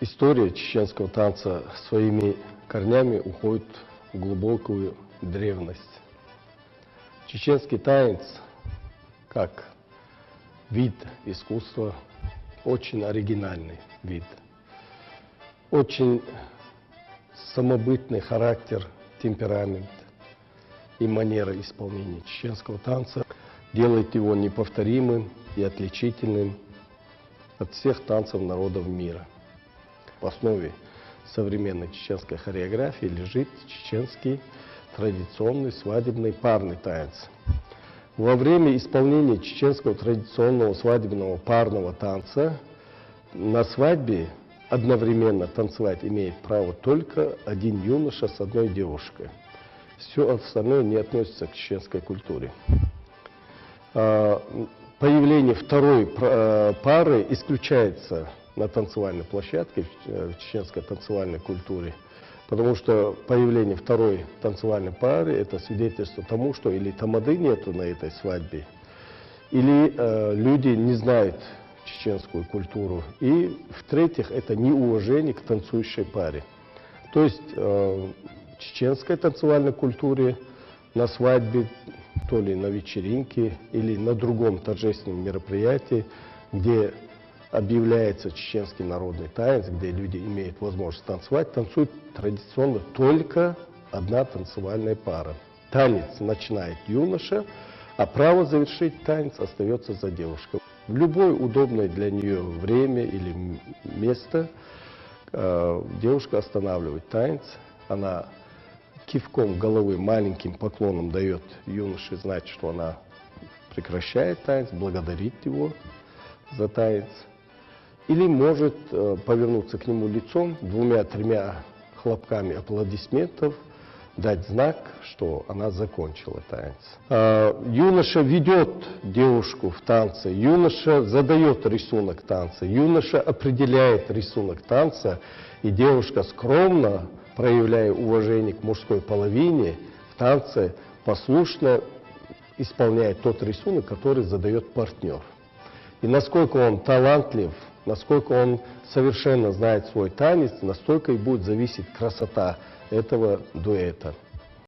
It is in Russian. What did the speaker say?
История чеченского танца своими корнями уходит в глубокую древность. Чеченский танец, как вид искусства, очень оригинальный вид. Очень самобытный характер, темперамент и манера исполнения чеченского танца делает его неповторимым и отличительным от всех танцев народов мира. В основе современной чеченской хореографии лежит чеченский традиционный свадебный парный танец. Во время исполнения чеченского традиционного свадебного парного танца на свадьбе одновременно танцевать имеет право только один юноша с одной девушкой. Все остальное не относится к чеченской культуре. Появление второй пары исключается на танцевальной площадке в чеченской танцевальной культуре, потому что появление второй танцевальной пары — это свидетельство тому, что или тамады нету на этой свадьбе, или люди не знают чеченскую культуру, и в-третьих, это неуважение к танцующей паре. То есть в чеченской танцевальной культуре на свадьбе, то ли на вечеринке или на другом торжественном мероприятии, где объявляется чеченский народный танец, где люди имеют возможность танцевать, танцует традиционно только одна танцевальная пара. Танец начинает юноша, а право завершить танец остается за девушкой. В любое удобное для нее время или место девушка останавливает танец, она кивком головы, маленьким поклоном дает юноше знать, что она прекращает танец, благодарит его за танец. Или может повернуться к нему лицом, двумя-тремя хлопками аплодисментов, дать знак, что она закончила танец. Юноша ведет девушку в танце, юноша задает рисунок танца, юноша определяет рисунок танца, и девушка скромно, проявляя уважение к мужской половине, в танце послушно исполняет тот рисунок, который задает партнер. И насколько он талантлив, насколько он совершенно знает свой танец, настолько и будет зависеть красота этого дуэта.